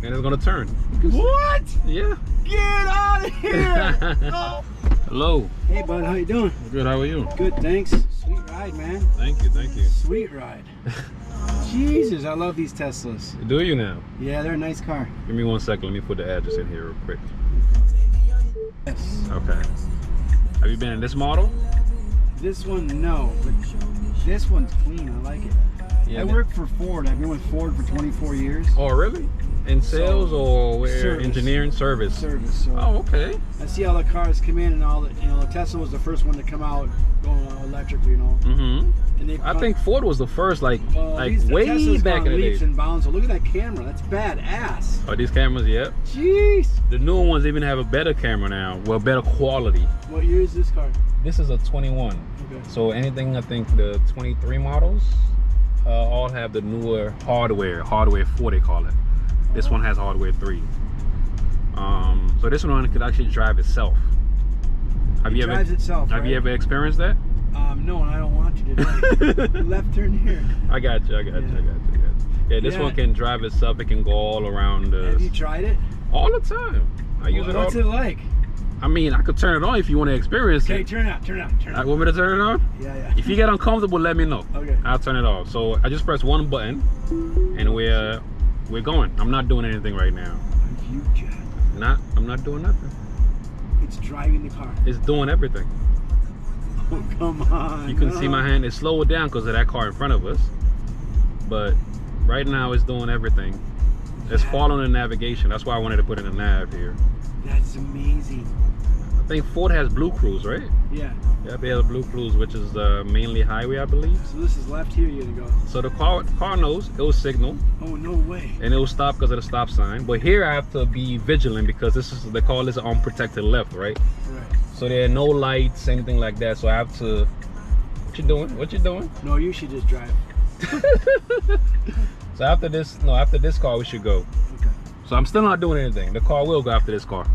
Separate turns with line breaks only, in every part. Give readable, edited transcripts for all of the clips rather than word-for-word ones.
and it's gonna turn.
What?
Yeah.
Get out of here! Oh.
Hello.
Hey bud, how you doing?
Good, how are you?
Good, thanks. Sweet ride, man.
Thank you, thank you.
Sweet ride. Jesus, I love these Teslas.
Do you now?
Yeah, they're a nice car.
Give me 1 second, let me put the address in here real quick.
Yes.
Okay. Have you been in this model?
This one, no. But this one's clean, I like it.
Yeah,
I work for Ford. I've been with Ford for 24 years.
Oh, really? In sales or where?
Service.
Engineering service?
Service. So
Oh, okay.
I see all the cars come in and all the, the Tesla was the first one to come out going electric,
Mm-hmm.
And they
I think Ford was the first, like way
Tesla's
back in the
leaps
day.
and bounds. So look at that camera. That's badass.
Oh, these cameras, yeah.
Jeez.
The newer ones even have a better camera now. Well, better quality.
What year is this car?
This is a 21.
Okay.
So anything, I think the 23 models all have the newer hardware 4 they call it. This one has hardware 3. So this one could actually drive itself. Have you
drives itself,
Have
right?
you ever experienced that?
No, and I don't want to today. Left turn here.
I got you. Yeah, this one can drive itself. It can go all around.
Have you tried it?
All the time. I use it all.
What's it like?
I mean, I could turn it on if you want to experience
Okay,
it.
turn it on.
Want me to turn it on?
Yeah.
If you get uncomfortable, let me know.
Okay.
I'll turn it off. So I just press one button, and we're going. I'm not doing anything right now.
Are you Jack?
I'm not doing nothing.
It's driving the car.
It's doing everything.
Oh, come on.
You can see my hand. It slowed down because of that car in front of us. But right now, it's doing everything. It's following the navigation. That's why I wanted to put in a nav here.
That's amazing.
I think Ford has Blue Cruise, right?
Yeah.
Yep, it has Blue Cruise, which is mainly highway, I believe.
So this is left here, you're gonna go.
So the car knows, it will signal.
Oh, no way.
And it will stop because of the stop sign. But here I have to be vigilant because they call this an unprotected left, right?
Right.
So there are no lights, anything like that. So I have to. What you doing? What you doing?
No, you should just drive.
So after this car we should go.
Okay.
So I'm still not doing anything. The car will go after this car.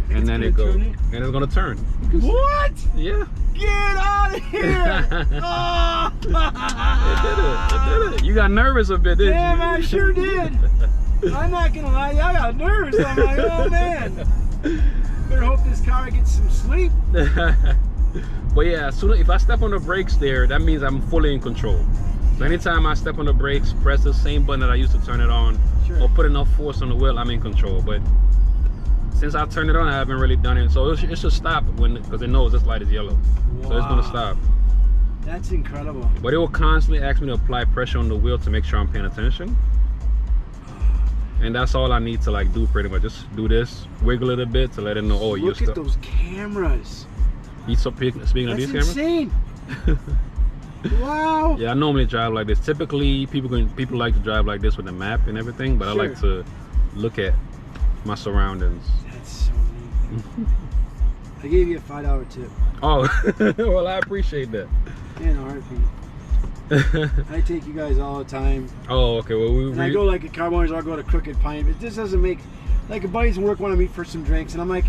And then it goes. And it's gonna turn.
What?
Yeah.
Get out of here! Oh.
It did it. You got nervous a bit, didn't you?
Damn, I sure did. I'm not gonna lie, I got nervous. I'm like, oh man. Better hope this car gets some sleep.
But yeah, if I step on the brakes there, that means I'm fully in control. So anytime I step on the brakes, press the same button that I used to turn it on, or put enough force on the wheel, I'm in control. But since I turned it on, I haven't really done it. So it should stop because it knows this light is yellow. Wow. So it's gonna stop.
That's incredible.
But it will constantly ask me to apply pressure on the wheel to make sure I'm paying attention. And that's all I need to like do pretty much. Just do this, wiggle it a bit to let it know, oh, you're stuck.
Look at those cameras.
Speaking of these cameras?
That's insane. Wow.
Yeah, I normally drive like this. Typically, people like to drive like this with the map and everything, but I like to look at my surroundings.
That's so neat. I gave you a $5 tip.
Oh, well, I appreciate that.
In a heartbeat. I take you guys all the time.
Oh, okay. Well,
I go like a Carboners, I'll go to Crooked Pine. But this doesn't make, like, a buddies from work want to meet for some drinks, and I'm like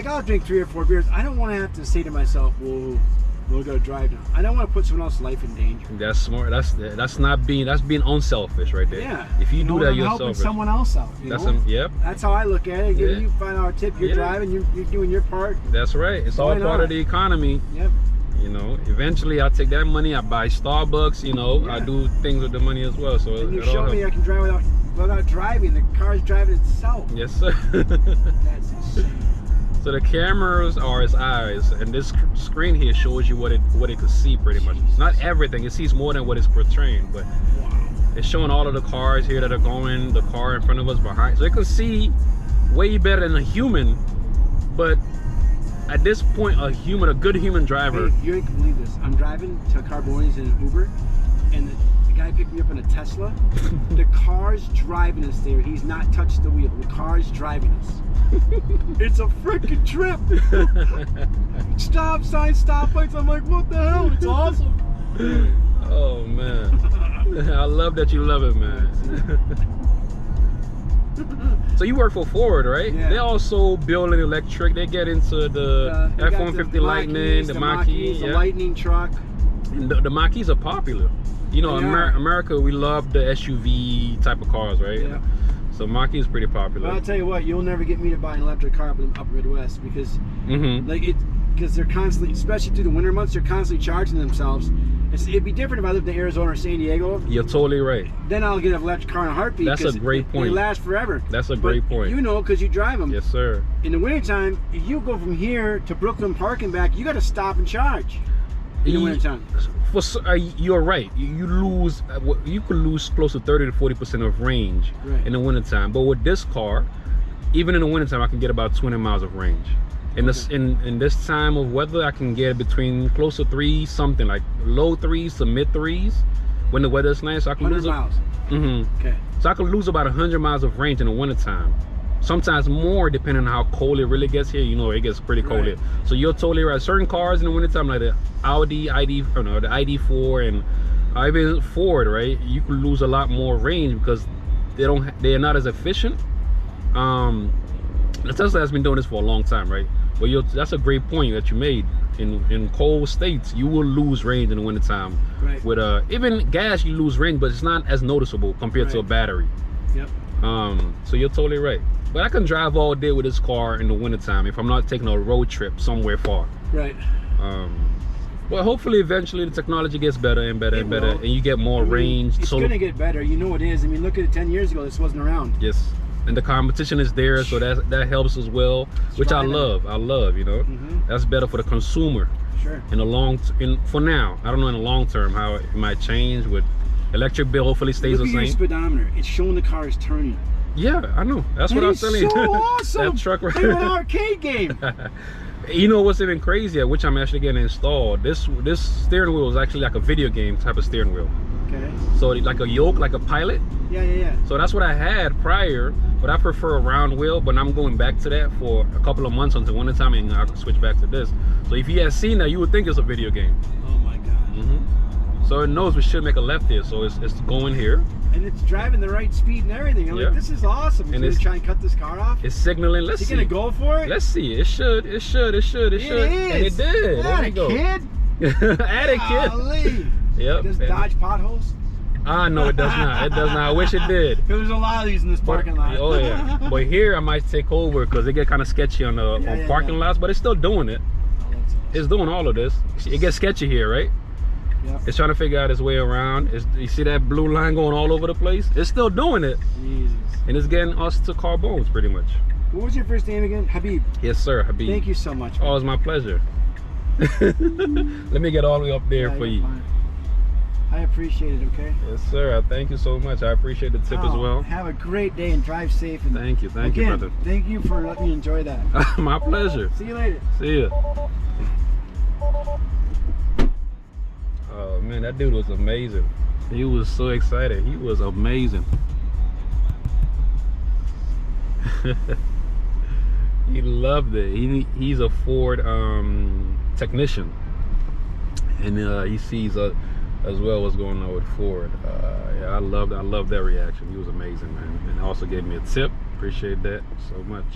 I'll drink 3 or 4 beers. I don't want to have to say to myself, whoa, we're gonna drive now. I don't want to put someone else's life in danger.
That's smart. That's being unselfish right there.
Yeah.
If you do that, you're
helping
selfish.
someone else out.
Yep.
That's how I look at it. Giving you a $5 tip, you're driving, you're doing your part.
That's right. It's all part of the economy.
Yep.
You know, eventually I take that money, I buy Starbucks. You know, I do things with the money as well. So
and you show me I can drive without driving. The car's driving itself.
Yes, sir.
That's insane.
So the cameras are its eyes, and this screen here shows you what it can see pretty much. Not everything, it sees more than what it's portraying, but it's showing all of the cars here that are going, the car in front of us, behind. So it can see way better than a human, but at this point, a good human driver.
Hey, you ain't gonna believe this. I'm driving to Carboni's in an Uber, and the guy picked me up in a Tesla. The car's driving us there. He's not touched the wheel. The car's driving us. It's a freaking trip. Stop sign, stop lights. I'm like, what the hell? It's awesome.
Oh man, I love that you love it, man. So you work for Ford, right?
Yeah.
They also build an electric. They get into the F-150 Lightning, the Mach-E,
the Lightning truck.
The Mach-E's are popular. You know,
They are.
America, we love the SUV type of cars, right?
Yeah.
So Mach-E is pretty popular.
But I'll tell you what, you'll never get me to buy an electric car up in the upper Midwest because because they're constantly, especially through the winter months, they're constantly charging themselves. It'd be different if I lived in Arizona or San Diego.
You're totally right.
Then I'll get an electric car in a heartbeat.
That's a great point.
They last forever.
That's a great point.
You know, because you drive them.
Yes, sir.
In the wintertime, if you go from here to Brooklyn Park and back, you got to stop and charge. In the wintertime.
You're right. You lose. You could lose close to 30 to 40% of range in the wintertime. But with this car, even in the wintertime, I can get about 20 miles of range. In this in this time of weather, I can get between close to 3 something, like low 3s to mid 3s. When the weather is nice, I can
100
lose
miles.
Okay. So I can lose about 100 miles of range in the wintertime. Sometimes more, depending on how cold it really gets here. You know, it gets pretty cold here. So you're totally right. Certain cars in the wintertime, like the Audi the ID4 and even Ford, right? You can lose a lot more range because they're not as efficient. The Tesla has been doing this for a long time, right? But that's a great point that you made. In cold states, you will lose range in the wintertime.
Right.
With even gas, you lose range, but it's not as noticeable compared to a battery.
Yep.
So you're totally right. But I can drive all day with this car in the wintertime if I'm not taking a road trip somewhere far.
Right.
Well, hopefully eventually the technology gets better and better and better, and you get more range.
It's gonna get better. You know it is. I mean, look at it. 10 years ago, this wasn't around.
Yes. And the competition is there, so that helps as well, which I love. You know, that's better for the consumer.
Sure.
In the for now, I don't know in the long term how it might change. With electric bill, hopefully stays the same.
Look at your speedometer. It's showing the car is turning.
Yeah, I know. That's what I'm telling you.
So awesome.
That truck right
there. Like an arcade game.
You know what's even crazier, which I'm actually getting installed. This steering wheel is actually like a video game type of steering wheel.
Okay.
So like a yoke, like a Pilot.
Yeah.
So that's what I had prior, but I prefer a round wheel. But I'm going back to that for a couple of months until winter time, and I can switch back to this. So if you had seen that, you would think it's a video game.
Oh my God.
So it knows we should make a left here, so it's going here.
And it's driving the right speed and everything. I'm like, this is awesome. And it's trying to cut this car off.
It's signaling. Let's see.
Is he gonna go for it?
Let's see. It should. It should. And it did.
Add a kid.
Add a kid. Yep.
Does it dodge potholes?
No, it does not. It does not. I wish it did.
Because there's a lot of these in this parking lot.
Oh yeah. But here I might take over because they get kind of sketchy on the parking lots, but it's still doing it. It's doing all of this. It gets sketchy here, right?
Yep.
It's trying to figure out its way around. You see that blue line going all over the place? It's still doing it.
Jesus.
And it's getting us to carbones pretty much.
What was your first name again? Habib.
Yes, sir. Habib.
Thank you so much. Man.
Oh, it's my pleasure. Let me get all the way up there for you.
Fine. I appreciate it, okay?
Yes, sir. Thank you so much. I appreciate the tip as well.
Have a great day and drive safe. And
thank you, brother.
Thank you for letting me enjoy that.
My pleasure.
See you later.
See ya. Oh man, that dude was amazing. He was so excited. He was amazing. He loved it. He's a Ford technician, and he sees as well what's going on with Ford. Yeah, I loved that reaction. He was amazing, man, and also gave me a tip. Appreciate that so much.